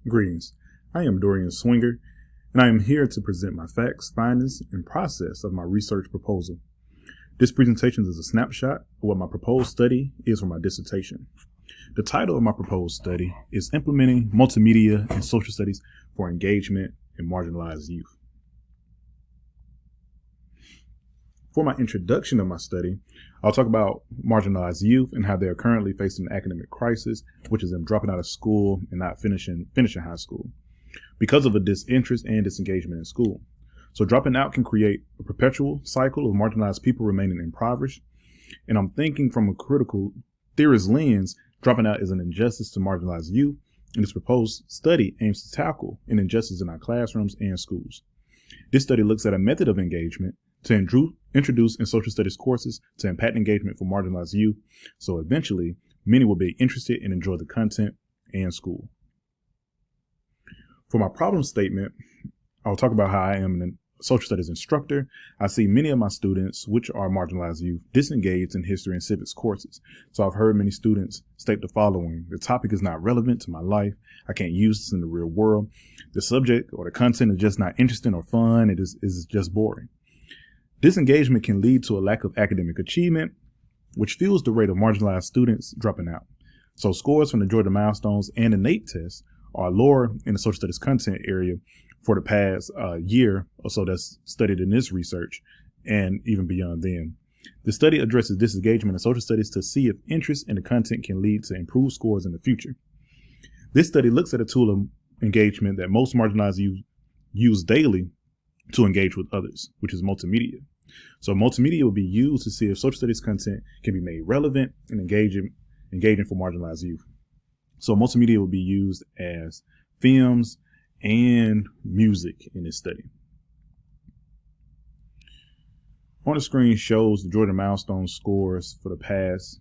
Greetings, I am Dorian Swinger, and I am here to present my facts, findings, and process of my research proposal. This presentation is a snapshot of what my proposed study is for my dissertation. The title of my proposed study is Implementing Multimedia and Social Studies for Engagement in Marginalized Youth. For my introduction of my study, I'll talk about marginalized youth and how they are currently facing an academic crisis, which is them dropping out of school and not finishing high school because of a disinterest and disengagement in school. So dropping out can create a perpetual cycle of marginalized people remaining impoverished. And I'm thinking from a critical theorist lens, dropping out is an injustice to marginalized youth, and this proposed study aims to tackle an injustice in our classrooms and schools. This study looks at a method of engagement to introduce in social studies courses to impact engagement for marginalized youth, so eventually many will be interested and enjoy the content and school. For my problem statement, I'll talk about how I am a social studies instructor. I see many of my students, which are marginalized youth, disengaged in history and civics courses. So I've heard many students state the following: the topic is not relevant to my life. I can't use this in the real world. The subject or the content is just not interesting or fun. It is just boring. Disengagement can lead to a lack of academic achievement, which fuels the rate of marginalized students dropping out. So scores from the Georgia Milestones and the NAEP test are lower in the social studies content area for the past year or so that's studied in this research and even beyond then. The study addresses disengagement in social studies to see if interest in the content can lead to improved scores in the future. This study looks at a tool of engagement that most marginalized youth use daily to engage with others, which is multimedia. So multimedia will be used to see if social studies content can be made relevant and engaging for marginalized youth. So multimedia will be used as films and music in this study. On the screen shows the Georgia Milestone scores for the past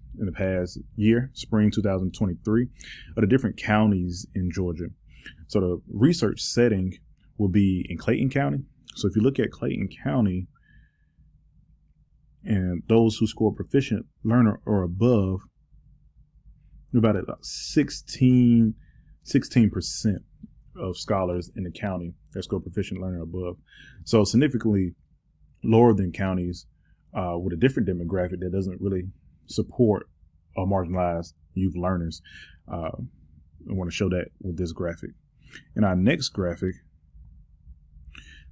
year, spring 2023, of the different counties in Georgia. So the research setting will be in Clayton County. So if you look at Clayton County and those who score proficient learner or above, about 16% of scholars in the county that score proficient learner or above. So significantly lower than counties with a different demographic that doesn't really support marginalized youth learners. I want to show that with this graphic. And our next graphic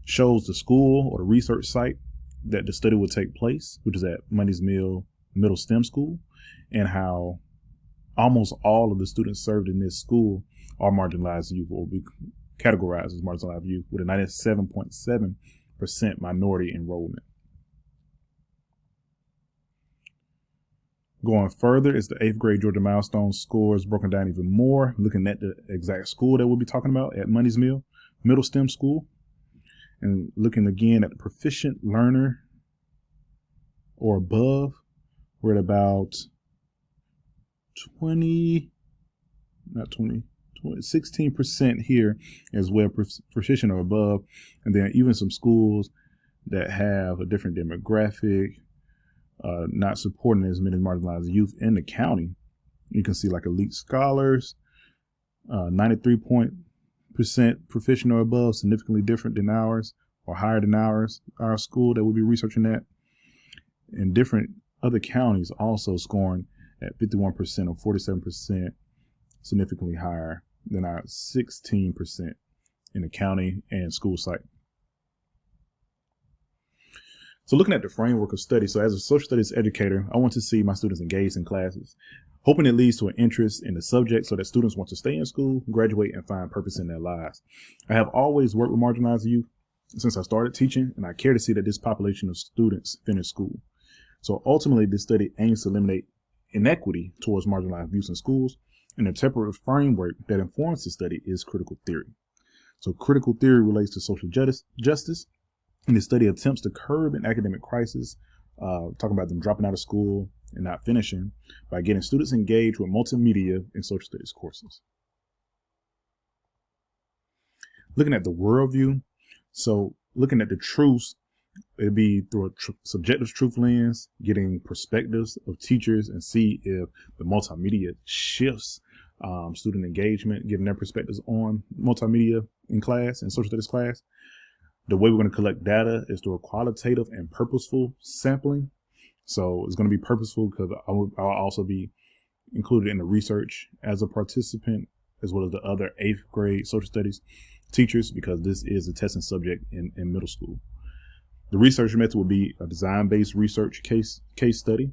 shows the school or the research site that the study would take place, which is at Mundy's Mill Middle STEM School, and how almost all of the students served in this school are marginalized youth, or will be categorized as marginalized youth, with a 97.7% minority enrollment. Going further is the 8th grade Georgia Milestone scores broken down even more, looking at the exact school that we'll be talking about at Mundy's Mill Middle STEM School. And looking again at the proficient learner or above, we're at about 16% here as well, proficient or above. And then even some schools that have a different demographic, not supporting as many marginalized youth in the county. You can see like elite scholars, 93% proficient or above, significantly different than ours or higher than our school that we'll be researching that. And different other counties also scoring at 51% or 47%, significantly higher than our 16% in the county and school site. So looking at the framework of study, so as a social studies educator, I want to see my students engaged in classes, hoping it leads to an interest in the subject so that students want to stay in school, graduate, and find purpose in their lives. I have always worked with marginalized youth since I started teaching, and I care to see that this population of students finish school. So ultimately, this study aims to eliminate inequity towards marginalized youth in schools, and the temporal framework that informs the study is critical theory. So critical theory relates to social justice, and the study attempts to curb an academic crisis, talking about them dropping out of school and not finishing, by getting students engaged with multimedia and social studies courses. Looking at the worldview, so looking at the truths, it'd be through a subjective truth lens, getting perspectives of teachers and see if the multimedia shifts student engagement, giving their perspectives on multimedia in class and social studies class. The way we're going to collect data is through a qualitative and purposeful sampling. So it's going to be purposeful because I'll also be included in the research as a participant, as well as the other 8th grade social studies teachers, because this is a testing subject in middle school. The research method will be a design-based research case study.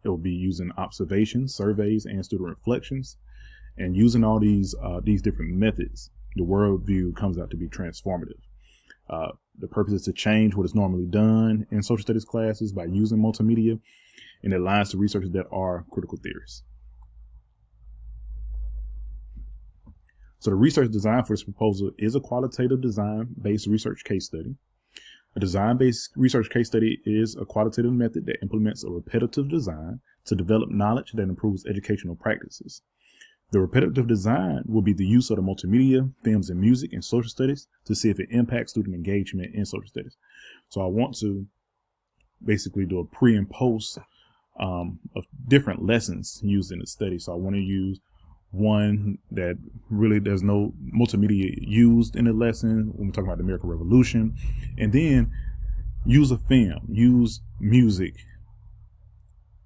It will be using observations, surveys, and student reflections. And using all these different methods, the worldview comes out to be transformative. The purpose is to change what is normally done in social studies classes by using multimedia, and it aligns to researchers that are critical theorists. So the research design for this proposal is a qualitative design-based research case study. A design-based research case study is a qualitative method that implements a repetitive design to develop knowledge that improves educational practices. The repetitive design will be the use of the multimedia, films, and music in social studies to see if it impacts student engagement in social studies. So I want to basically do a pre and post of different lessons used in the study. So I want to use one that really there's no multimedia used in the lesson when we're talking about the American Revolution, and then use a film, use music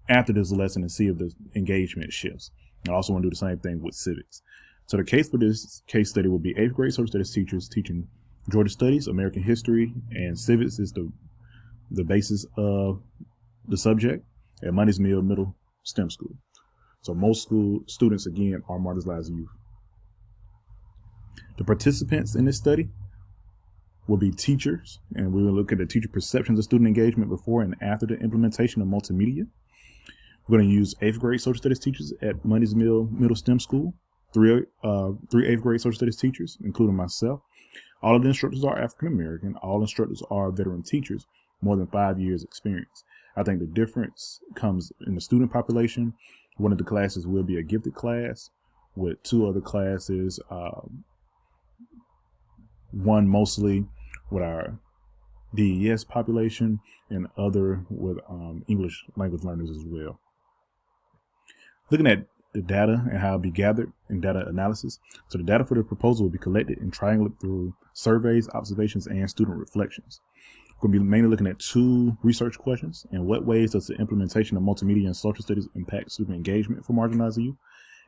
after this lesson and see if the engagement shifts. I also want to do the same thing with civics. So the case for this case study will be 8th grade social studies teachers teaching Georgia Studies, American History, and civics is the basis of the subject at Money's Mill Middle STEM School. So most school students, again, are marginalized youth. The participants in this study will be teachers, and we will look at the teacher perceptions of student engagement before and after the implementation of multimedia. We're going to use 8th grade social studies teachers at Money's Mill Middle STEM School, three 8th grade social studies teachers, including myself. All of the instructors are African American. All instructors are veteran teachers, more than 5 years experience. I think the difference comes in the student population. One of the classes will be a gifted class with 2 other classes, one mostly with our DES population and other with English language learners as well. Looking at the data and how it'll be gathered in data analysis. So the data for the proposal will be collected and triangulated through surveys, observations, and student reflections. We're going to be mainly looking at 2 research questions. In what ways does the implementation of multimedia and social studies impact student engagement for marginalized youth?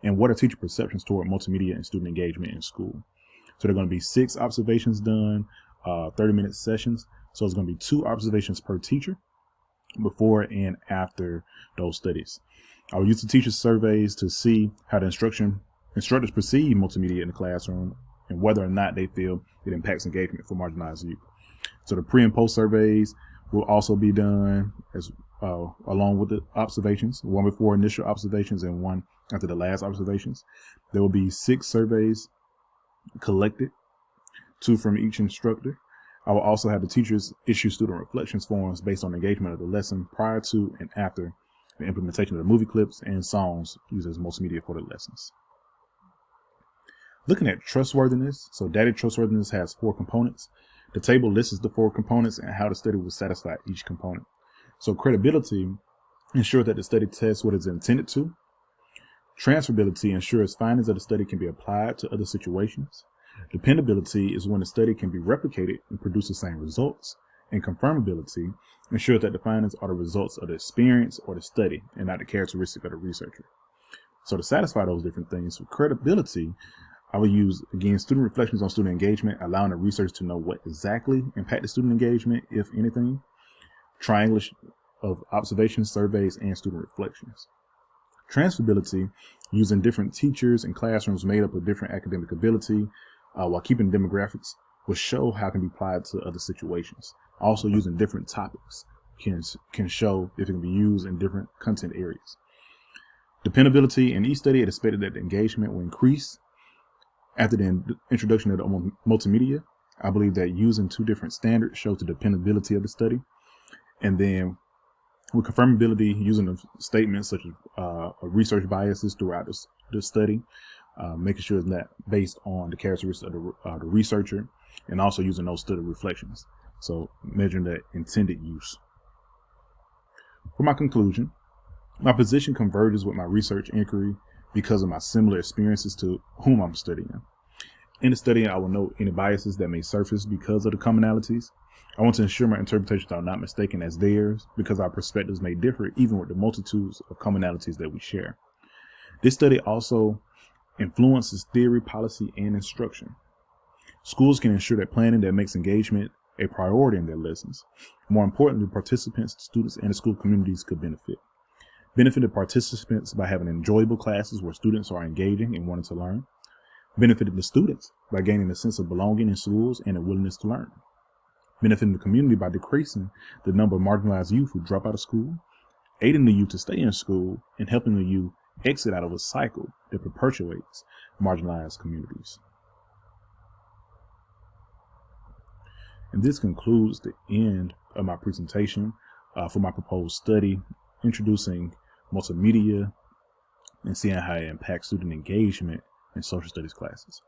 And what are teacher perceptions toward multimedia and student engagement in school? So there are going to be 6 observations done, 30-minute sessions. So it's going to be 2 observations per teacher before and after those studies. I will use the teacher surveys to see how the instructors perceive multimedia in the classroom and whether or not they feel it impacts engagement for marginalized youth. So the pre and post surveys will also be done as along with the observations, one before initial observations and one after the last observations. There will be 6 surveys collected, 2 from each instructor. I will also have the teachers issue student reflections forms based on engagement of the lesson prior to and after the implementation of the movie clips and songs used as multimedia for the lessons. Looking at trustworthiness, so data trustworthiness has 4 components. The table lists the 4 components and how the study will satisfy each component. So credibility ensures that the study tests what it's intended to. Transferability ensures findings of the study can be applied to other situations. Dependability is when the study can be replicated and produce the same results. And confirmability ensures that the findings are the results of the experience or the study and not the characteristic of the researcher. So to satisfy those different things, for credibility, I will use, again, student reflections on student engagement, allowing the researcher to know what exactly impacted student engagement, if anything. Triangulation of observations, surveys, and student reflections. Transferability, using different teachers and classrooms made up of different academic ability while keeping demographics, will show how it can be applied to other situations. Also using different topics can show if it can be used in different content areas. Dependability, in each study it is expected that the engagement will increase after the introduction of the multimedia. I believe that using 2 different standards shows the dependability of the study. And then with confirmability, using the statements such as research biases throughout the study, making sure it's not based on the characteristics of the researcher, and also using those study reflections. So measuring the intended use. For my conclusion, my position converges with my research inquiry because of my similar experiences to whom I'm studying. In the study, I will note any biases that may surface because of the commonalities. I want to ensure my interpretations are not mistaken as theirs, because our perspectives may differ even with the multitudes of commonalities that we share. This study also influences theory, policy, and instruction. Schools can ensure that planning that makes engagement a priority in their lessons. More importantly, participants, students, and the school communities could benefit. Benefit the participants by having enjoyable classes where students are engaging and wanting to learn. Benefited the students by gaining a sense of belonging in schools and a willingness to learn. Benefiting the community by decreasing the number of marginalized youth who drop out of school, aiding the youth to stay in school, and helping the youth exit out of a cycle that perpetuates marginalized communities. And this concludes the end of my presentation for my proposed study, introducing multimedia and seeing how it impacts student engagement in social studies classes.